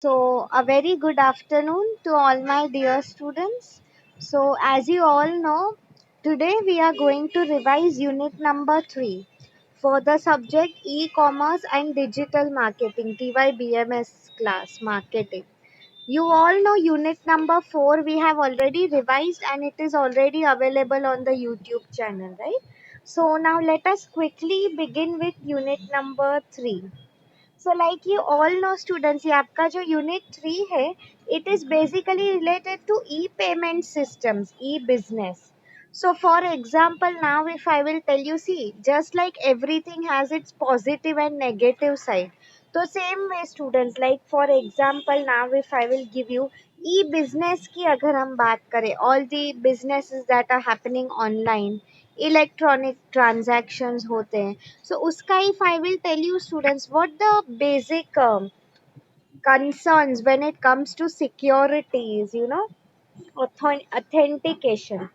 A very good afternoon to all my dear students. As you all know, today we are going to revise unit number 3 for the subject e-commerce and digital marketing, TYBMS class marketing. You all know unit number 4 we have already revised and it is already available on the YouTube channel, right? So now let us quickly begin with unit number 3. So like you all know students, ये आपका जो unit 3 है, it is basically related to e-payment systems, e-business. So for example, now if I will tell you, see, just like everything has its positive and negative side. So same way students, like for example, now if I will give you e-business की अगर हम बात करें, all the businesses that are happening online, electronic transactions होते हैं. So uska if I will tell you students what the basic concerns when it comes to securities, authentication.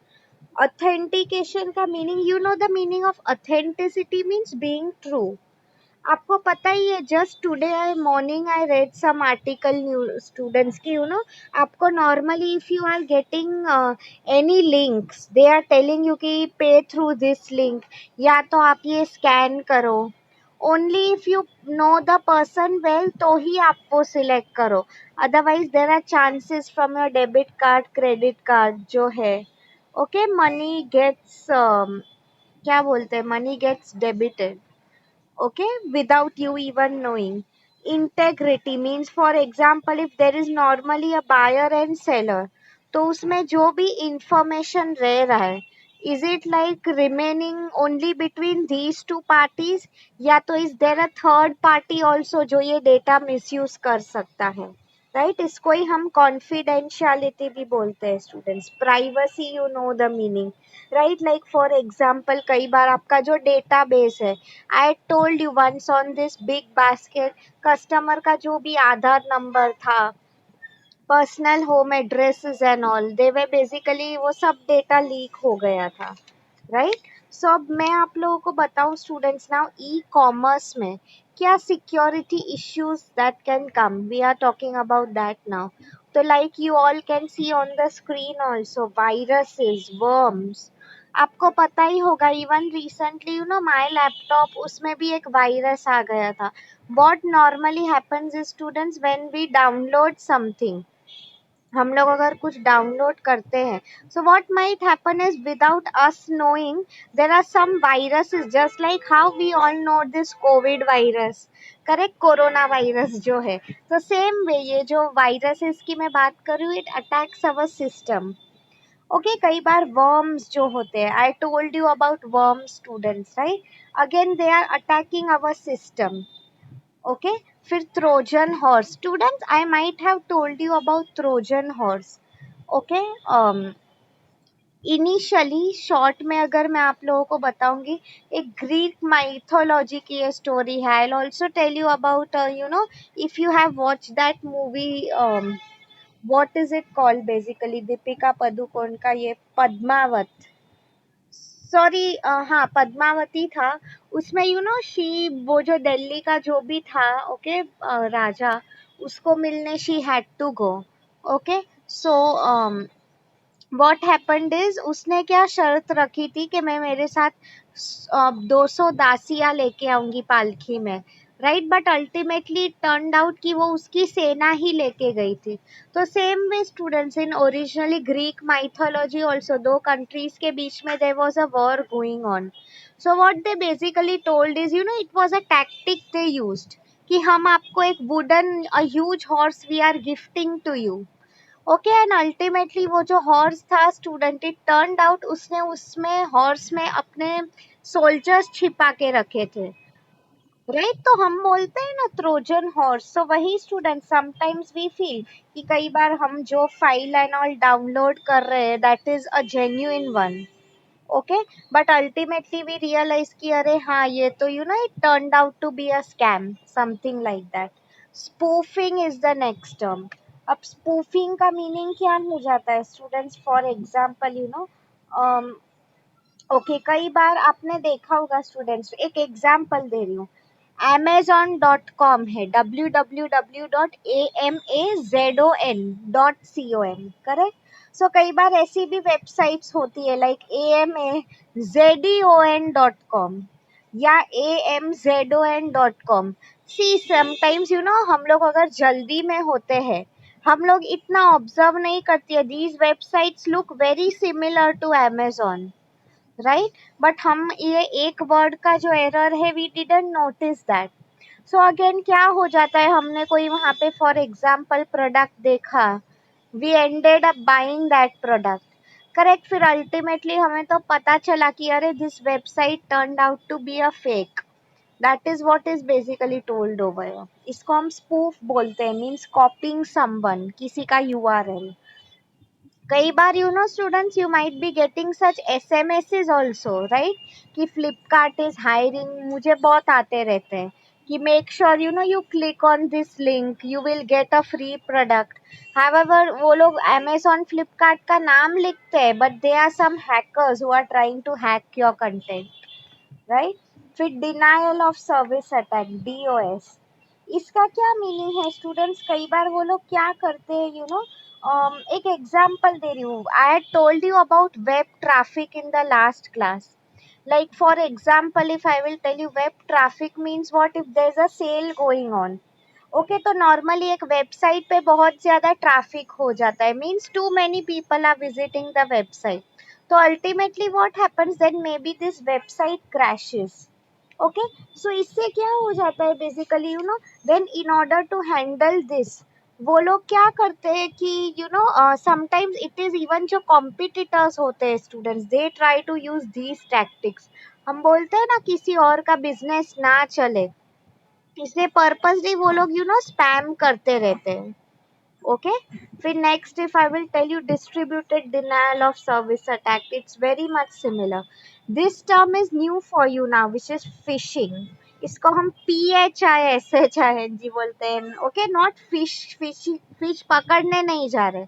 Authentication का meaning, the meaning of authenticity means being true. आपको पता ही है, just today I morning I read some article new students की, आपको normally if you are getting any links, they are telling you कि pay through this link, या तो आप ये स्कैन करो. Only if you know the person well तो ही आप वो सिलेक्ट करो. Otherwise there are chances from your debit card, credit card जो है, ओके, मनी गेट्स, क्या बोलते हैं, money gets debited, okay, without you even knowing. Integrity means, for example, if there is normally a buyer and seller, तो उसमें जो भी information रह रहा है, is it like remaining only between these two parties, या तो is there a third party also जो ये data misuse कर सकता है, राइट? इसको ही हम कॉन्फिडेंशियलिटी भी बोलते हैं students. Privacy, you know the meaning, right? Like for example, कई बार आपका जो डेटा बेस है, I told you once on this big basket, customer का जो भी आधार नंबर था, personal home addresses and all, they way basically वो सब डेटा लीक हो गया था, राइट? सो अब मैं आप लोगों को बताऊं स्टूडेंट्स, नाउ ई कॉमर्स में क्या security issues that can come, we are talking about that now. तो like you all can see on the screen also, viruses, worms. आपको पता ही होगा, इवन रिसेंटली माय लैपटॉप, उसमें भी एक वायरस आ गया था. What normally happens is students, when we download something, हम लोग अगर कुछ डाउनलोड करते हैं, so what might happen is, without us knowing, there are some viruses, just like how we all know this Covid virus, correct, corona virus जो है. तो same वे ये जो वायरसेस की मैं बात कर रही हूँ, it attacks our system. Okay, कई बार वर्म्स जो होते हैं, I told you about worm students, right? Again they are attacking our system. Okay, फिर Trojan horse students, I might have told you about Trojan horse. Okay, initially short में अगर मैं आप लोगों को बताऊंगी, एक ग्रीक माइथोलॉजी की ये स्टोरी है. I also tell you about, if you have watch that movie, what is it called, basically Deepika Padukone का ये पद्मावत, सॉरी, हाँ, पद्मावती था. उसमें शी, वो जो दिल्ली का जो भी था, ओके, राजा, उसको मिलने she had to go. Okay, so what happened is, उसने क्या शर्त रखी थी कि मैं मेरे साथ 200 दासियां लेके आऊंगी पालकी में, right? But ultimately turned out कि वो उसकी सेना ही लेके गई थी. तो same way students, in originally Greek mythology also, दो कंट्रीज के बीच में there was a war going on. So what they basically told is, it was a tactic they used, कि हम आपको एक wooden, a huge horse we are gifting to you. Okay, and ultimately वो जो horse था student, it turned out, उसने उसमें horse में अपने सोल्जर्स छिपा के रखे थे, राइट? तो हम बोलते हैं ना ट्रोजन हॉर्स. तो वही स्टूडेंट, समटाइम्स वी फील कि कई बार हम जो फाइल एंड ऑल डाउनलोड कर रहे हैं, that is a genuine one, okay, but ultimately we realize कि अरे हाँ, ये तो it turned out to be a scam, something like that. Spoofing is the next term. अब स्पूफिंग का मीनिंग क्या हो जाता है स्टूडेंट्स, फॉर एग्जाम्पल, ओके, कई बार आपने देखा होगा स्टूडेंट्स, एक एग्जाम्पल दे रही हूँ, amazon.com है, www.amazon.com, करेक्ट. सो कई बार ऐसी भी वेबसाइट्स होती है लाइक amazon.com या amzon.com. सी समटाइम्स हम लोग अगर जल्दी में होते हैं, हम लोग इतना ऑब्जर्व नहीं करती है. These websites look very similar to Amazon, right. But हम ये एक वर्ड का जो एरर है, we didn't notice that. So again क्या हो जाता है, हमने कोई वहां पे फॉर एग्जाम्पल प्रोडक्ट देखा, we ended up buying that product, correct. फिर अल्टीमेटली हमें तो पता चला कि अरे this website turned out to be a fake. That is what is basically told over. इसको हम स्पूफ बोलते हैं, मीन्स कॉपिंग समवन, किसी का यूआरएल. कई बार students, you might be getting such SMSes also, right, कि फ्लिपकार्ट इज हायरिंग. मुझे बहुत आते रहते हैं कि make sure you click on this link, you will get a free product. However वो लोग अमेजोन फ्लिपकार्ट का नाम लिखते हैं, but they are some hackers who are trying to hack your content, right. फिर denial of service attack, DOS. इसका क्या meaning है स्टूडेंट्स? कई बार वो लोग क्या करते हैं, एक एग्जांपल दे रही हूँ. I had told you about web traffic in the last class. Like for example, if I will tell you, web traffic means what? If there's a sale going on, okay, तो normally एक website पे बहुत ज़्यादा traffic हो जाता है, means too many people are visiting the website. तो ultimately what happens then, maybe this website crashes. Okay, so इससे क्या हो जाता है basically, then in order to handle this, वो लोग क्या करते हैं कि समटाइम्स इट इज इवन जो कॉम्पिटिटर्स होते हैं students, they try to use these tactics. हम बोलते हैं ना किसी और का बिजनेस ना चले, इसलिए पर्पसली वो लोग स्पैम करते रहते हैं. ओके. फिर next, if I will tell you distributed denial of service attack, it's very much similar. This term is new for you now, which is phishing. इसको हम PHISHING बोलते हैं. Okay, not fish. फिश पकड़ने नहीं जा रहे,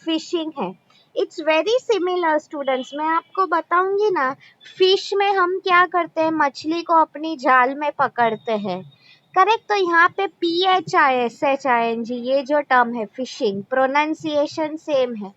fishing है. It's very similar students. मैं आपको बताऊंगी ना, फिश में हम क्या करते हैं, मछली को अपनी जाल में पकड़ते हैं, करेक्ट. तो यहाँ पे PHISHING ये जो टर्म है फिशिंग, प्रोनाउंसिएशन सेम है.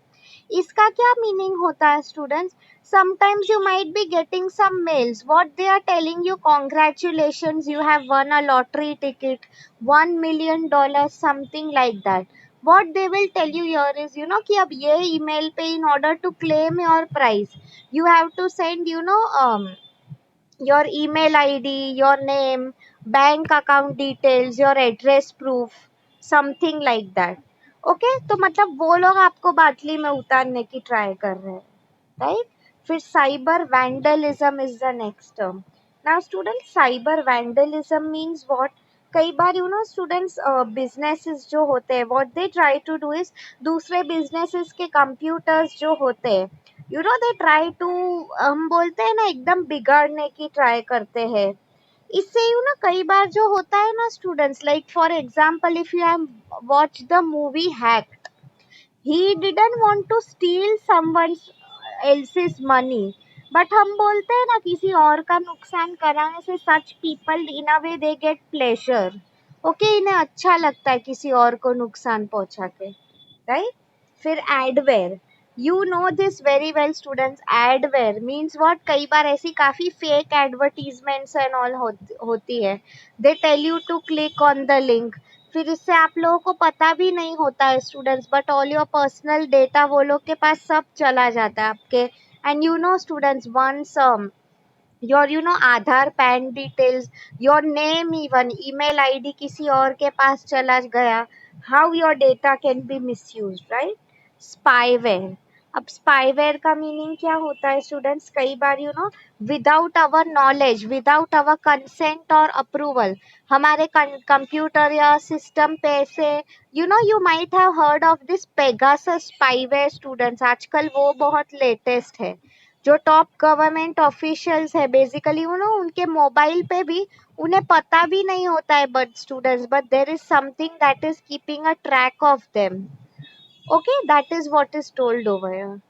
इसका क्या मीनिंग होता है students? Sometimes you might be getting some mails, what they are telling you, congratulations, you have won a lottery ticket, $1 million, something like that. what they will tell you here is कि अब ये email पे, in order to claim your prize, you have to send your email ID, your name, bank account details, your address proof, something like that. Okay, तो मतलब वो लोग आपको बाटली में उतारने की ट्राई कर रहे हैं, राइट. फिर cyber vandalism is the next term. Now student, cyber vandalism means what? कई बार स्टूडेंट्स, बिजनेसेस जो होते हैं, what they try to do is, दूसरे बिजनेसेस के कंप्यूटर्स जो होते हैं, दे ट्राई टू, हम बोलते हैं ना, एकदम बिगाड़ने की ट्राई करते हैं. इससे कई बार जो होता है ना students, like for example, if you have watch the movie hacked, he didn't want to steal someone else's money, but हम बोलते हैं ना, किसी और का नुकसान कराने से such people in a way they get pleasure. Okay, इन्हें अच्छा लगता है किसी और को नुकसान पहुंचा के, राइट. फिर adware, you know this very well students. Adware means what? कई बार ऐसी काफी फेक एडवर्टीजमेंट्स एंड ऑल होती है. They tell you to click on the link. फिर इससे आप लोगों को पता भी नहीं होता है students, but all your personal data वो लोग के पास सब चला जाता है आपके. And students, once your Aadhaar, PAN details, your name, even email ID किसी और के पास चला गया, how your data can be misused, right. Spyware. अब स्पाईवेयर का मीनिंग क्या होता है स्टूडेंट्स? कई बार without our knowledge, without our consent और अप्रूवल, हमारे कंप्यूटर या सिस्टम पे से, you might have heard of this Pegasus spyware students. आजकल वो बहुत लेटेस्ट है. जो टॉप गवर्नमेंट ऑफिशियल्स है बेसिकली, उनके मोबाइल पे भी उन्हें पता भी नहीं होता है, but students, but there is something that is keeping a track of them. Okay, that is what is told over here,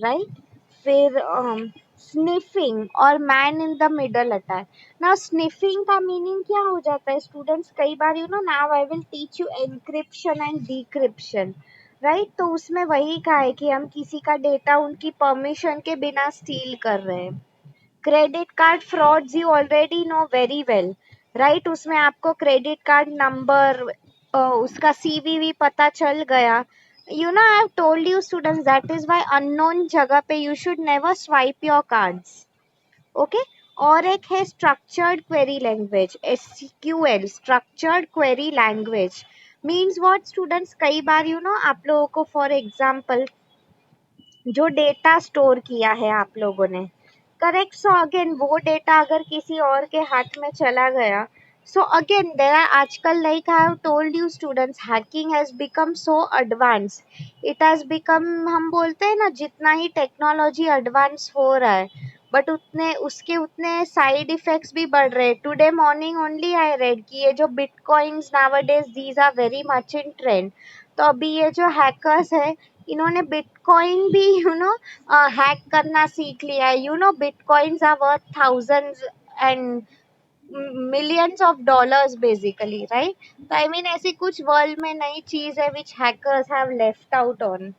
right. फिर स्निफिंग और man in the middle attack. Now sniffing का मीनिंग क्या हो जाता है students, कई bar now I will teach you encryption and decryption, right. तो उसमें वही कहा है कि हम किसी का डेटा उनकी परमिशन के बिना स्टील कर रहे हैं। Credit card frauds you already know very well, right. उसमें आपको क्रेडिट कार्ड नंबर, उसका सीवीवी पता चल गया। आई have told you students that is why unknown जगह पे you should never swipe your cards, okay. और एक है structured query language, SQL, structured query language means what students, कई बार आप लोगों को फॉर एग्जांपल जो डेटा स्टोर किया है आप लोगों ने, करेक्ट। सो अगेन वो डेटा अगर किसी और के हाथ में चला गया, सो अगेन देयर आर आजकल, like I have told you students, hacking has become so advance, it has become, हम बोलते हैं ना जितना ही टेक्नोलॉजी एडवांस हो रहा है बट उतने साइड इफेक्ट्स भी बढ़ रहे हैं। Today morning only I read कि ये जो bitcoins nowadays these are very much in trend. तो अभी ये जो हैकर्स है, इन्होंने बिटकॉइन भी हैक करना सीख लिया है। Bitcoins are worth thousands and millions of dollars basically, right. तो आई मीन ऐसी कुछ वर्ल्ड में नई चीज है which hackers have left out on,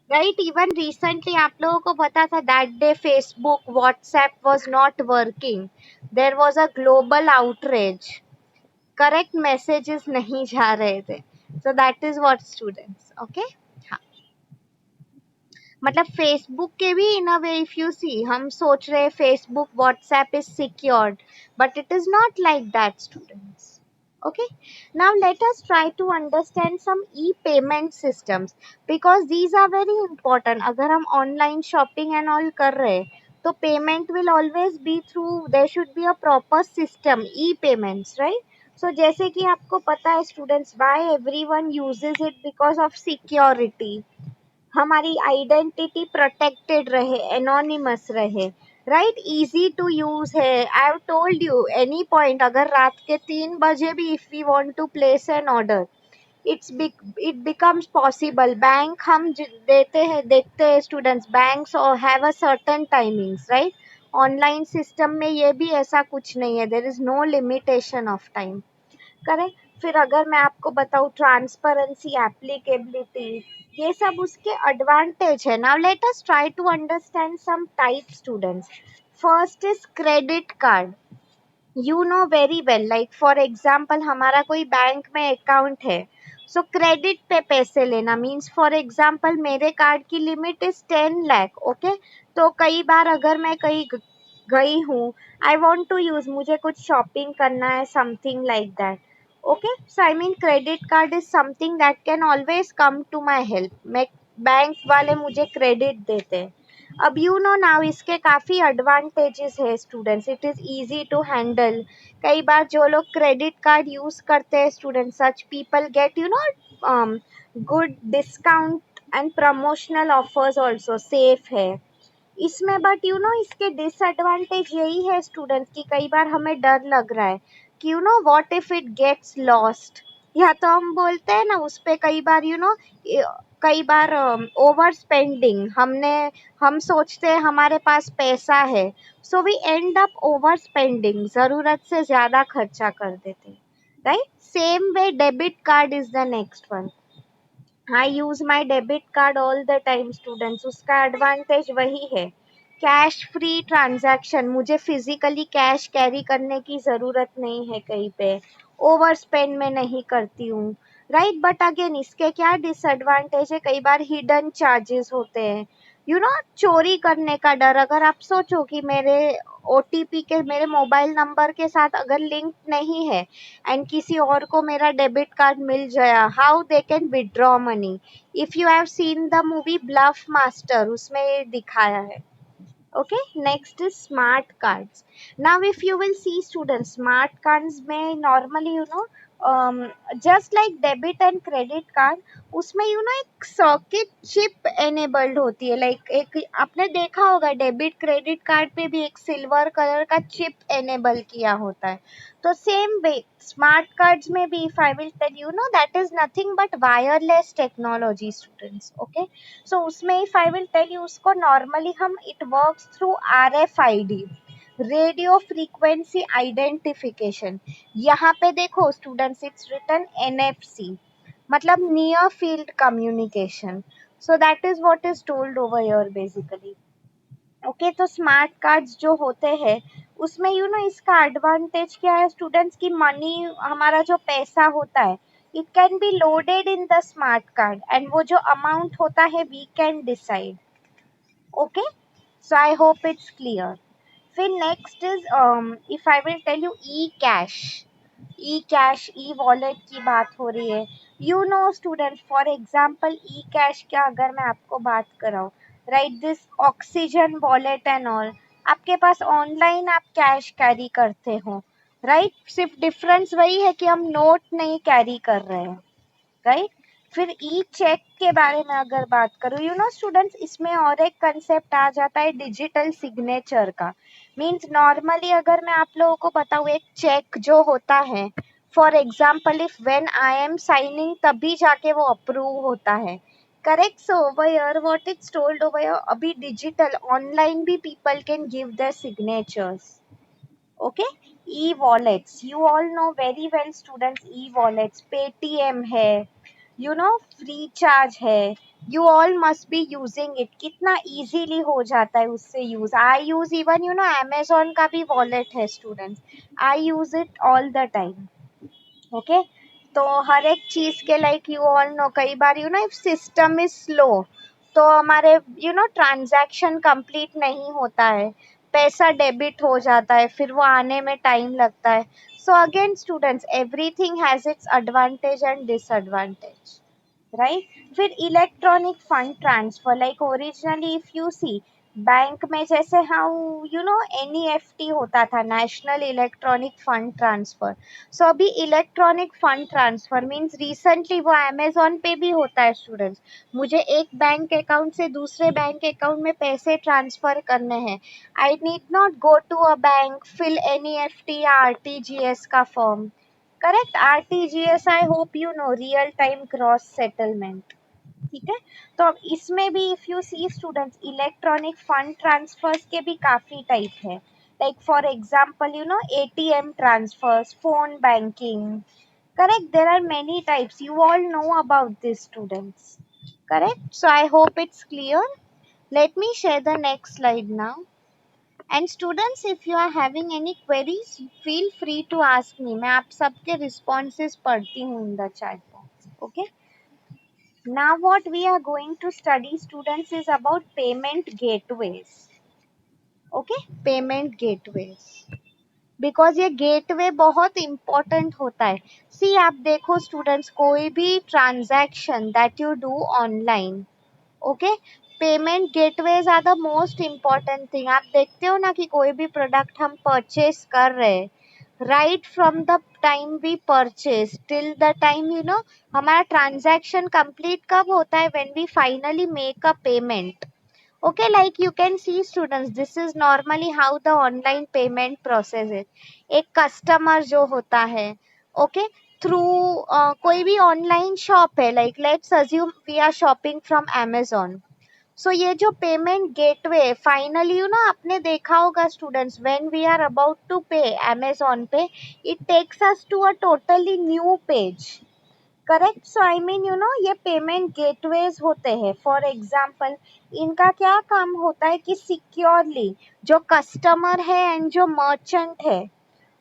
right. Even recently आप लोगों को पता था that day Facebook WhatsApp was not working, there was a global outreach, correct, messages नहीं जा रहे थे। So that is what students, okay. मतलब फेसबुक के भी इन a way if you see, हम सोच रहे Facebook WhatsApp is secured but it is not like that students, okay. Now let us try to understand some e-payment systems because these are very important. अगर हम online shopping and all कर रहे हैं तो payment will always be through, there should be a proper system, e-payments, right. So जैसे कि आपको पता है students, why everyone uses it, because of security, हमारी आइडेंटिटी प्रोटेक्टेड रहे, एनोनिमस रहे, राइट, इजी टू यूज है। I have told you any point, अगर रात के 3 बजे भी if we want to place an order, it becomes possible. Bank हम देते हैं, देखते हैं स्टूडेंट्स, बैंक्स और have a certain timings, right. Online system में ये भी ऐसा कुछ नहीं है, there is no limitation of time, correct. फिर अगर मैं आपको बताऊं ट्रांसपेरेंसी, एप्लीकेबिलिटी, ये सब उसके एडवांटेज है। Now let us try to understand some type students. First is credit card, you know very well, like for example हमारा कोई बैंक में अकाउंट है, सो क्रेडिट पे पैसे लेना मीन्स, फॉर एग्जाम्पल मेरे कार्ड की लिमिट इज 10 लाख, ओके। तो कई बार अगर मैं कहीं गई हूँ, आई वॉन्ट टू यूज, मुझे कुछ शॉपिंग करना है, something like that, okay. So I mean credit card is something that can always come to my help, मैं बैंक वाले मुझे क्रेडिट देते हैं। अब नाउ इसके काफी एडवांटेजेस है students, it is easy to handle. कई बार जो लोग क्रेडिट कार्ड यूज करते हैं students, such people get good discount and promotional offers also, safe है इसमें। बट इसके डिसएडवांटेज यही है स्टूडेंट्स कि कई बार हमें डर लग रहा है कि what if it gets lost, या तो हम बोलते हैं ना उस पे कई बार कई बार ओवर स्पेंडिंग, हम सोचते हैं हमारे पास पैसा है, so we end up over spending, जरूरत से ज्यादा खर्चा कर देते, right. Same way debit card is the next one. I use my debit card all the time students, उसका एडवांटेज वही है, कैश फ्री ट्रांजैक्शन, मुझे फिजिकली कैश कैरी करने की ज़रूरत नहीं है कहीं पे, ओवर स्पेंड में नहीं करती हूँ, राइट। बट अगेन इसके क्या डिसएडवांटेज है, कई बार हिडन चार्जेस होते हैं, चोरी करने का डर। अगर आप सोचो कि मेरे ओटीपी के, मेरे मोबाइल नंबर के साथ अगर लिंक नहीं है एंड किसी और को मेरा डेबिट कार्ड मिल गया, how they can withdraw money. If you have seen the movie Bluffmaster, उसमें ये दिखाया है, okay. Next is smart cards. Now if you will see students, smart cards में normally just like debit and credit card, उसमें एक circuit chip enabled होती है। Like एक आपने देखा होगा डेबिट क्रेडिट कार्ड पे भी एक सिल्वर कलर का चिप एनेबल किया होता है। तो सेम वे स्मार्ट कार्ड्स में भी, if I will tell that is nothing but wireless technology students. Okay, so उसमें if I will tell you, उसको नॉर्मली हम it works through RFID, radio frequency identification. यहाँ पे देखो स्टूडेंट्स, इट्स रिटन NFC, मतलब near field communication. So that is what is told over here basically. Okay, तो smart cards जो होते हैं उसमें इसका एडवांटेज क्या है स्टूडेंट्स, की मनी, हमारा जो पैसा होता है, it can be loaded in the smart card and वो जो अमाउंट होता है we can decide. Okay, so I hope it's clear. फिर next is, if I will tell you e cash, e cash e wallet की बात हो रही है। Student, for example e cash क्या, अगर मैं आपको बात कराऊँ, right, this oxygen wallet and all, आपके पास ऑनलाइन आप कैश कैरी करते हो, राइट, सिर्फ डिफरेंस वही है कि हम नोट नहीं कैरी कर रहे हैं, राइट। फिर ई चेक के बारे में अगर बात करूँ, स्टूडेंट्स, इसमें और एक कंसेप्ट आ जाता है डिजिटल सिग्नेचर का। मीन्स नॉर्मली अगर मैं आप लोगों को बताऊँ, एक चेक जो होता है, for example if when I am signing तभी जाके वो अप्रूव होता है, correct. So over here what it's told over here, अभी डिजिटल ऑनलाइन भी people can give their signatures. Okay, e wallets, you all no very well students, e wallets, Paytm है, free charge है, you all must be using it. कितना easily हो जाता है उससे use. आई use even Amazon का भी वॉलेट है students, I use it all the time. Okay, तो हर एक चीज के लाइक यू ऑल नो, कई बार इफ सिस्टम इज स्लो तो हमारे ट्रांजैक्शन कंप्लीट नहीं होता है, पैसा डेबिट हो जाता है, फिर वो आने में टाइम लगता है। So again students, everything has its advantage and disadvantage, right. फिर electronic fund transfer, like originally if you see, bank में जैसे हाउ NEFT होता था, national electronic fund transfer. So अभी electronic fund transfer means recently वो Amazon पे भी होता है स्टूडेंट्स। मुझे एक बैंक अकाउंट से दूसरे बैंक अकाउंट में पैसे ट्रांसफर करने हैं, I need not go to a bank, fill NEFT या RTGS का form, correct. RTGS, I hope you know, real time gross settlement, ठीक है। तो अब इसमें भी इफ यू सी स्टूडेंट्स, इलेक्ट्रॉनिक फंड ट्रांसफर्स के भी काफी टाइप है, like for example ATM transfers, phone banking, correct, there are many types, you all know about this students, correct. So I hope it's clear. Let me share the next slide now. And students, if you are having any queries, feel free to ask me. मैं आप सबके responses पढ़ती हूँ in the chat box. Okay. Now what we are going to study students is about payment gateways. Okay, payment gateways. Because ये gateway बहुत important होता है। See, आप देखो स्टूडेंट्स, कोई भी transaction that you do online, okay, payment gateways are the most important thing. आप देखते हो ना कि कोई भी प्रोडक्ट हम परचेज कर रहे हैं, right from the time we purchase till the time हमारा ट्रांजैक्शन कंप्लीट कब होता है, when we finally make a payment. Okay, like you can see students, this is normally how the online payment process is. एक customer जो होता है, okay, through कोई भी ऑनलाइन शॉप है, like let's assume we are shopping from Amazon. So ये जो payment gateway finally आपने देखा होगा students, when we are about to pay Amazon पे, it takes us to a totally new page, correct. So I mean ये payment gateways होते हैं। For example, इनका क्या काम होता है कि सिक्योरली जो कस्टमर है एंड जो मर्चेंट है,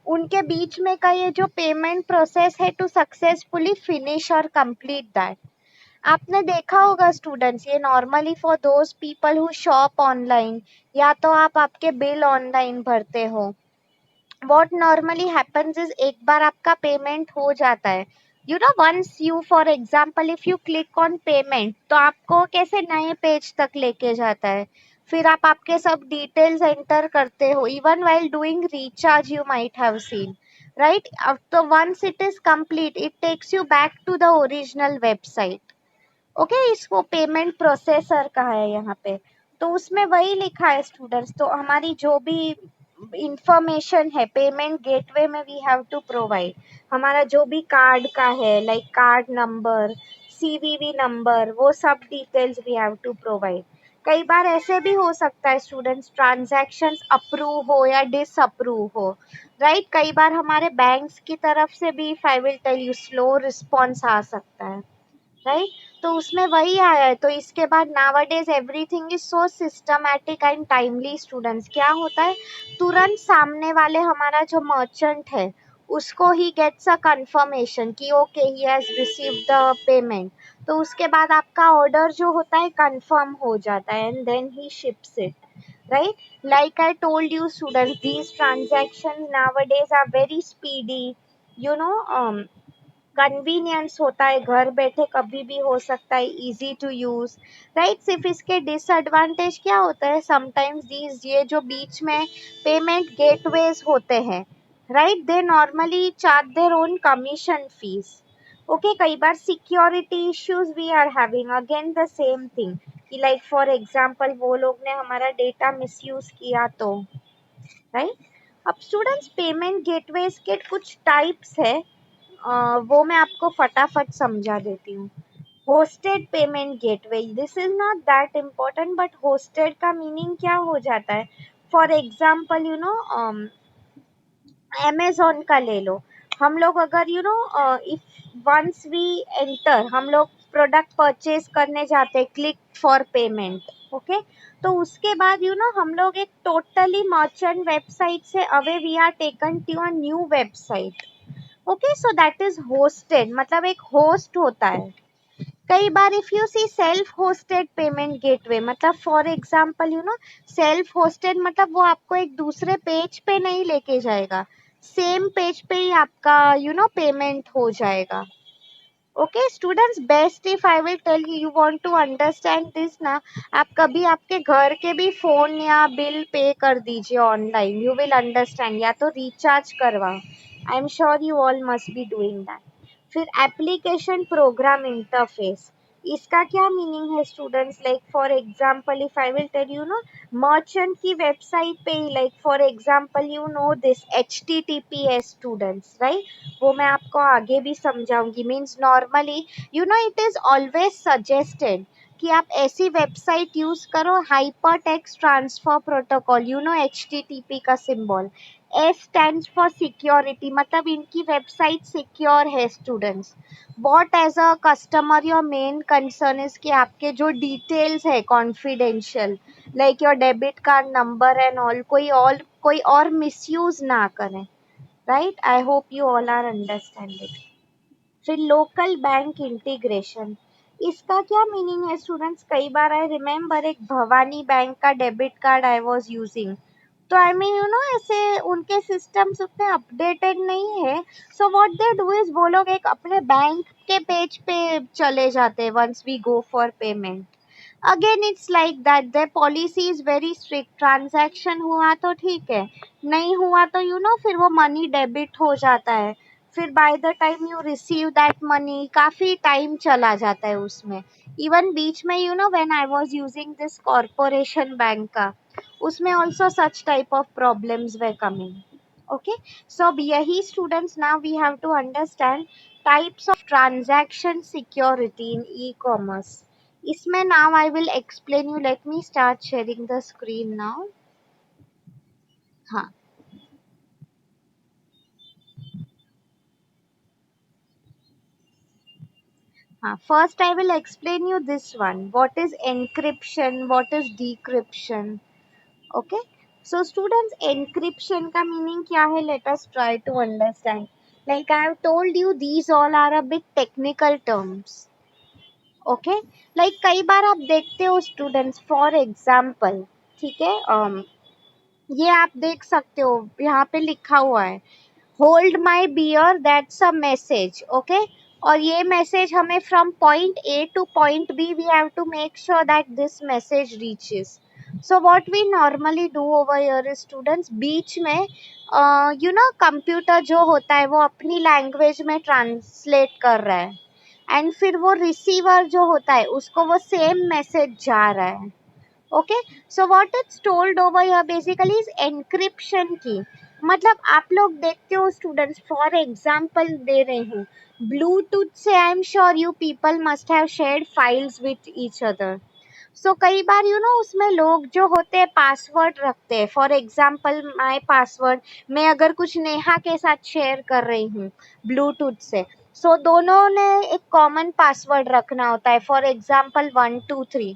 उनके बीच में का ये जो पेमेंट प्रोसेस है टू सक्सेसफुली फिनिश और कंप्लीट दैट। आपने देखा होगा स्टूडेंट्स, ये normally for those people who shop online, या तो आप आपके बिल ऑनलाइन भरते हो, what normally happens is एक बार आपका पेमेंट हो जाता है, once you for example if you click on payment, तो आपको कैसे नए पेज तक लेके जाता है, फिर आप आपके सब डिटेल्स एंटर करते हो, even while doing recharge you might have seen, right? After once it is complete, it takes you back to the original website. Okay, इसको पेमेंट प्रोसेसर का है यहाँ पे, तो उसमें वही लिखा है स्टूडेंट्स। तो हमारी जो भी इंफॉर्मेशन है पेमेंट गेटवे में वी हैव टू प्रोवाइड, हमारा जो भी कार्ड का है like card number, CVV number, वो सब details we have to provide. कई बार ऐसे भी हो सकता है स्टूडेंट्स ट्रांजैक्शंस अप्रूव हो या डिसअप्रूव हो, राइट? कई बार हमारे बैंक्स की तरफ से भी, if I will tell you, slow response आ सकता है, राइट? तो उसमें वही आया है। तो इसके बाद nowadays everything is so systematic and timely students. क्या होता है, तुरंत सामने वाले हमारा जो मर्चेंट है उसको ही गेट्स अ कंफर्मेशन कि okay he has received the payment, तो उसके बाद आपका ऑर्डर जो होता है कंफर्म हो जाता है एंड देन ही ships it, right? Like I told you students, these transactions nowadays are very speedy, you know, convenience होता है, घर बैठे कभी भी हो सकता है, इजी टू यूज, राइट? सिर्फ इसके डिसएडवांटेज क्या होता है, समटाइम्स दीज ये जो बीच में पेमेंट गेटवेज होते हैं, right, they normally charge their own commission fees. Okay, कई बार security issues we are having, again the same thing कि लाइक फॉर एग्जांपल वो लोग ने हमारा डेटा मिसयूज किया तो, राइट? अब स्टूडेंट्स पेमेंट गेटवेज के कुछ टाइप्स है, वो मैं आपको फटाफट समझा देती हूँ। Hosted payment gateway, this is not that important, but hosted का मीनिंग क्या हो जाता है, for example you know Amazon का ले लो। हम लोग अगर you know if once we enter, हम लोग प्रोडक्ट परचेज करने जाते हैं, क्लिक फॉर पेमेंट, ओके, तो उसके बाद यू नो हम लोग एक टोटली मर्चेंट वेबसाइट से away we are taken to a new website. Okay, so that is hosted, मतलब एक होस्ट होता है। कई बार if you see self hosted payment gateway, मतलब for example you know self hosted मतलब वो आपको एक दूसरे पेज पे नहीं लेके जाएगा, सेम पेज पे ही आपका यू नो पेमेंट हो जाएगा। Okay students, best if I will tell you, you want to understand this ना, आप कभी आपके घर के भी फोन या बिल पे कर दीजिए ऑनलाइन, यू विल अंडरस्टैंड, या तो रिचार्ज करवा, I am sure you all must be doing that. फिर एप्लीकेशन प्रोग्राम इंटरफेस, इसका क्या मीनिंग है students, like for example if I will tell you know merchant की वेबसाइट पे ही, like for example you know this HTTPS students, right? वो मैं आपको आगे भी समझाऊंगी। Means normally you know it is always suggested कि आप ऐसी वेबसाइट यूज करो, hypertext transfer protocol, you know HTTP का symbol, S stands for security, मतलब इनकी वेबसाइट सिक्योर है students. What as a customer your main concern is कि आपके जो डिटेल्स है confidential, like your debit card number and all, कोई और मिसयूज ना करें, right? I hope you all are understanding. फिर लोकल बैंक इंटीग्रेशन, इसका क्या मीनिंग है स्टूडेंट्स, कई बार आई रिमेम्बर एक भवानी बैंक का debit card I was using, तो आई मीन यू नो ऐसे उनके सिस्टम्स उतने अपडेटेड नहीं है, सो व्हाट दे डू इज वो लोग एक अपने बैंक के पेज पे चले जाते हैं once we go for payment. Again it's like that, their policy is very strict, transaction हुआ तो ठीक है, नहीं हुआ तो यू नो फिर वो मनी डेबिट हो जाता है, फिर by the time you receive that money काफी टाइम चला जाता है उसमें। इवन बीच में you know when I was using this Corporation Bank का, उसमें also such type of problems were coming. Okay, so अब यही students now we have to understand types of transaction security in e commerce. इसमें now I will explain you, let me start sharing the screen now. हाँ, हाँ, first I will explain you this one, what is encryption, what is decryption. Okay, so students encryption का meaning क्या है, let us try to understand. Like I have told you, these all are a bit technical terms. Okay, like कई बार आप देखते हो students, for example, ठीक है, ये आप देख सकते हो यहाँ पे लिखा हुआ है hold my beer that's a message, okay, और ये मैसेज हमें from point A to point B we have to make sure that this message reaches. So what we normally do over here students, बीच में computer जो होता है वो अपनी लैंग्वेज में ट्रांसलेट कर रहा है, एंड फिर वो रिसीवर जो होता है उसको वो सेम मैसेज जा रहा है. Okay, so what it's told over here basically is encryption की. मतलब आप लोग देखते हो स्टूडेंट्स, फॉर एग्जांपल दे रही हूँ, ब्लूटूथ से I am sure you people must have shared files with each other. So कई बार उसमें लोग जो होते हैं पासवर्ड रखते हैं. फॉर एग्जांपल माय पासवर्ड, मैं अगर कुछ नेहा के साथ शेयर कर रही हूँ ब्लूटूथ से, सो दोनों ने एक कॉमन पासवर्ड रखना होता है. For example 1 2 3,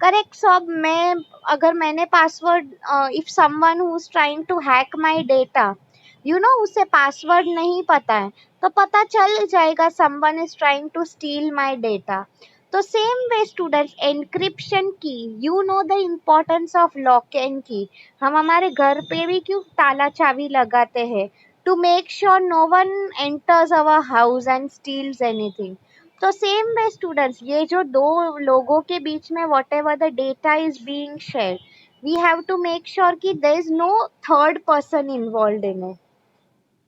correct. सो अब मैं, अगर मैंने password, if someone who is trying to hack my data, उसे पासवर्ड नहीं पता है, तो पता चल जाएगा someone is trying to steal my data. तो same way students, encryption key, the importance of lock and key. हम हमारे घर पे भी क्यों ताला चाबी लगाते हैं, to make sure no one enters our house and steals anything. तो सेम वे स्टूडेंट्स, ये जो दो लोगों के बीच में whatever the data is being share, we have to make sure कि there is no third person involve in it.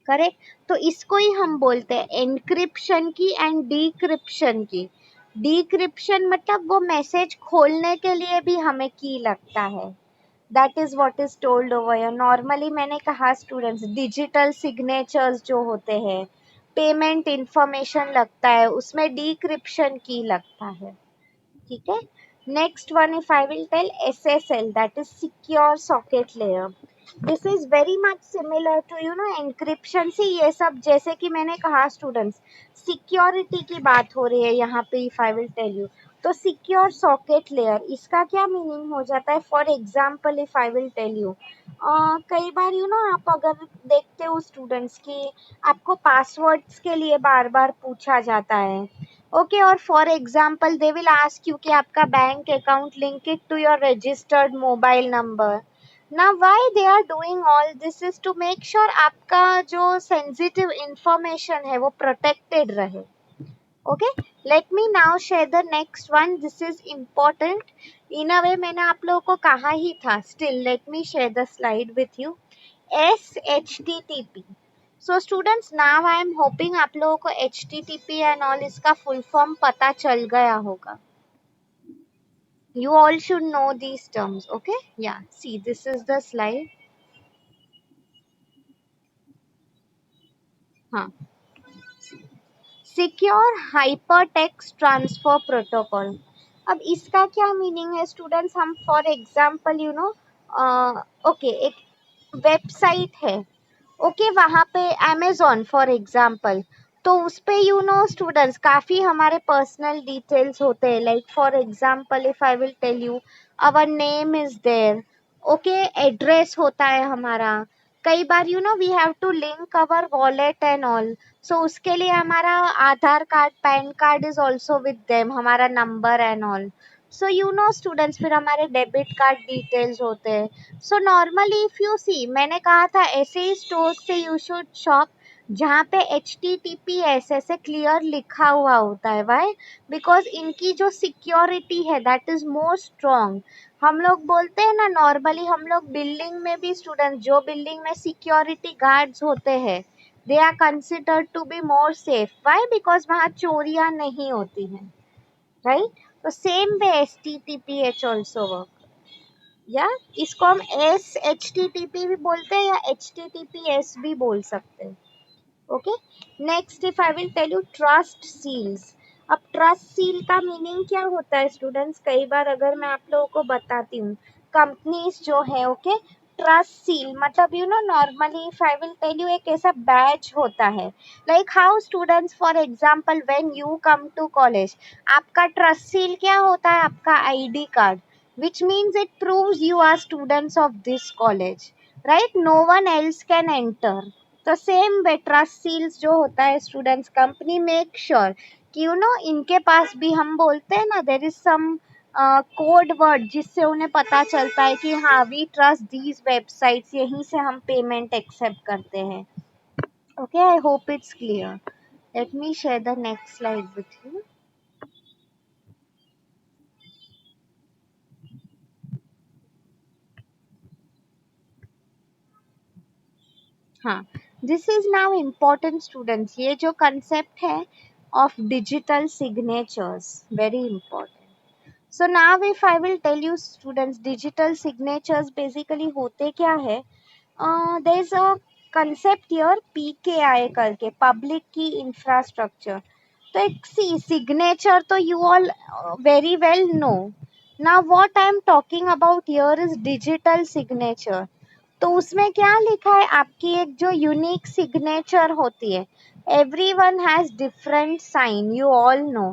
Correct. तो इसको ही हम बोलते हैं एनक्रिप्शन की एंड डीक्रिप्शन की. डीक्रिप्शन मतलब वो मैसेज खोलने के लिए भी हमें की लगता है. That is what is told over here. Normally मैंने कहा स्टूडेंट्स, डिजिटल सिग्नेचर्स जो होते हैं, पेमेंट इंफॉर्मेशन लगता है, उसमें डीक्रिप्शन की लगता है. ठीक है. Next one, if I will tell, SSL, that is secure socket layer. This is very much similar to encryption. से ये सब, जैसे कि मैंने कहा स्टूडेंट्स, सिक्योरिटी की बात हो रही है यहाँ पे. If I will tell you, तो सिक्योर सॉकेट लेयर, इसका क्या मीनिंग हो जाता है. For example if I will tell you, कई बार आप अगर देखते हो स्टूडेंट्स कि आपको पासवर्ड्स के लिए बार बार पूछा जाता है. ओके, और for example they will ask you कि आपका bank account link it to your registered mobile number. Now why they are doing all this is to make sure आपका जो sensitive information है वो protected रहे. Okay, let me now share the next one. This is important. In a way मैंने आप लोगों को कहा ही था. Still let me share the slide with you. SHTTP. So students, now I am hoping आप लोगों को HTTP and all इसका full form पता चल गया होगा. You all should know these terms. Okay, yeah, see, this is the slide. हाँ, secure hypertext transfer protocol. अब इसका क्या मीनिंग है स्टूडेंट्स. हम फॉर एग्जांपल ओके, एक वेबसाइट है. ओके, वहाँ पे अमेजोन फॉर एग्जांपल, तो उस पे स्टूडेंट्स काफ़ी हमारे पर्सनल डिटेल्स होते हैं. Like for example if I will tell you, our name is there. Okay, address होता है हमारा. कई बार we have to link our wallet and all. So उसके लिए हमारा Aadhaar card, PAN card is also with them, हमारा number and all. So students, फिर हमारे डेबिट कार्ड डिटेल्स होते हैं. So normally if you see, मैंने कहा था ऐसे ही स्टोर से यू शुड शॉप जहाँ पे HTTPS ऐसे क्लियर लिखा हुआ होता है. वाई? बिकॉज इनकी जो सिक्योरिटी है दैट इज मोर स्ट्रॉन्ग. हम लोग बोलते हैं ना, नॉर्मली हम लोग बिल्डिंग में भी स्टूडेंट, जो बिल्डिंग में सिक्योरिटी गार्ड्स होते हैं, they are considered to be more safe. Why? Because वहाँ चोरियाँ नहीं होती हैं. राइट? तो same way HTTPH also work. या इसको हम SHTTP भी बोलते हैं या HTTPS भी बोल सकते हैं. Okay, next if I will tell you, trust seals. अब ट्रस्ट सील का मीनिंग क्या होता है स्टूडेंट्स. कई बार अगर मैं आप लोगों को बताती हूँ, कंपनीज जो है, ओके, ट्रस्ट सील मतलब normally if I will tell you, एक ऐसा बैच होता है. Like how students, for example when you come to college, आपका ट्रस्ट सील क्या होता है, आपका ID card, which means it proves you are students of this college, right? No one else can enter. तो same वे trust seals जो होता है students, company make sure कि इनके पास भी, हम बोलते हैं ना, there is some code word जिससे उन्हें पता चलता है कि हाँ, वी ट्रस्ट दीज वेबसाइट्स, यहीं से हम पेमेंट एक्सेप्ट करते हैं. Okay, I hope it's clear. Let me share the next slide with you. हाँ, this is now important students, ये जो कंसेप्ट है of digital signatures, very important. So now if I will tell you students, digital signatures basically होते क्या है. There is a concept here PKI करके, public key infrastructure. तो एक सी सिग्नेचर तो you all very well know. Now what I am talking about here is digital signature. तो उसमें क्या लिखा है, आपकी एक जो यूनिक सिग्नेचर होती है, every one has different sign, you all know,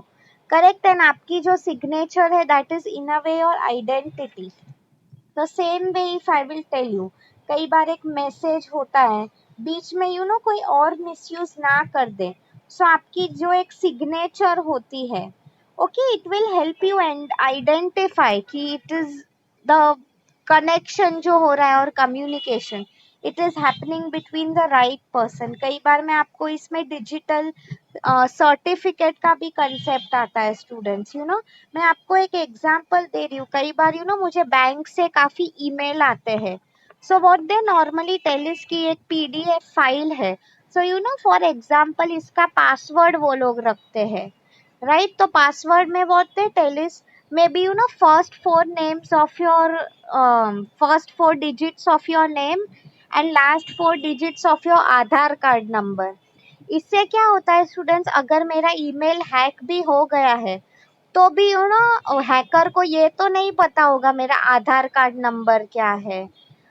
correct. And आपकी जो सिग्नेचर है that is in a way your identity. The same way if I will tell you, कई बार एक मैसेज होता है, बीच में यू नो कोई और मिसयूज ना कर दे. सो आपकी जो एक सिग्नेचर होती है, okay, it will help you and identify कि इट इज द कनेक्शन जो हो रहा है और communication, it is happening between the right person. कई बार मैं आपको इसमें डिजिटल सर्टिफिकेट का भी कंसेप्ट आता है स्टूडेंट्स, यू नो. मैं आपको एक एग्जांपल दे रही हूँ. कई बार यू नो मुझे बैंक से काफी ईमेल आते हैं. So what they normally tell is कि एक पीडीएफ फाइल है. So you know for example इसका पासवर्ड वो लोग रखते हैं, राइट. तो पासवर्ड में what they tell is maybe you know first four names of your, first four digits of your name and last four digits of your Aadhaar card number. इससे क्या होता है स्टूडेंट्स, अगर मेरा ईमेल हैक भी हो गया है तो भी यू नो हैकर को ये तो नहीं पता होगा मेरा आधार कार्ड नंबर क्या है,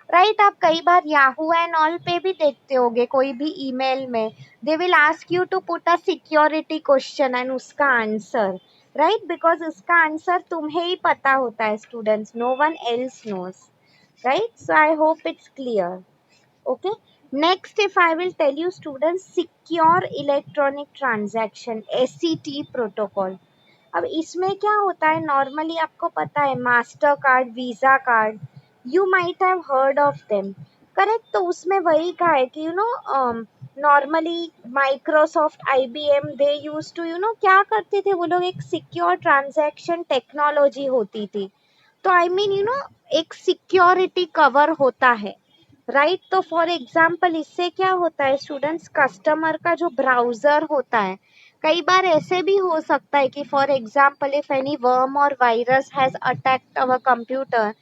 राइट. आप कई बार याहू एंड ऑल पे भी देखते होगे, कोई भी ईमेल में they will ask you to put a security question and उसका आंसर, राइट, बिकॉज उसका आंसर तुम्हें ही पता होता है students, no one else knows, right. So I hope it's clear. Okay, next if I will tell you students, secure electronic transaction, SCT protocol. अब इसमें क्या होता है, नॉर्मली आपको पता है Mastercard, Visa card, you might have heard of them, correct. तो उसमें वही कहा है कि you know normally Microsoft, IBM, they use to you know क्या करते थे वो लोग, एक सिक्योर ट्रांजैक्शन टेक्नोलॉजी होती थी. तो आई मीन यू नो एक सिक्योरिटी कवर होता है, राइट. तो फॉर एग्जाम्पल इससे क्या होता है स्टूडेंट्स, कस्टमर का जो ब्राउजर होता है, कई बार ऐसे भी हो सकता है कि for example if any worm और virus has attacked our computer,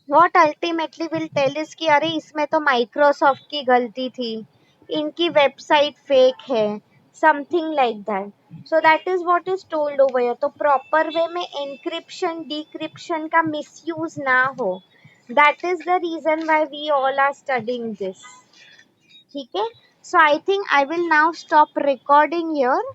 what ultimately will tell is कि अरे इसमें तो माइक्रोसॉफ्ट की गलती थी, इनकी वेबसाइट फेक है, something like that. So that is what is told over here. तो प्रॉपर वे में एन्क्रिप्शन डिक्रिप्शन का मिसयूज ना हो, that is the reason why we all are studying this. ठीक है. So I think I will now stop recording here.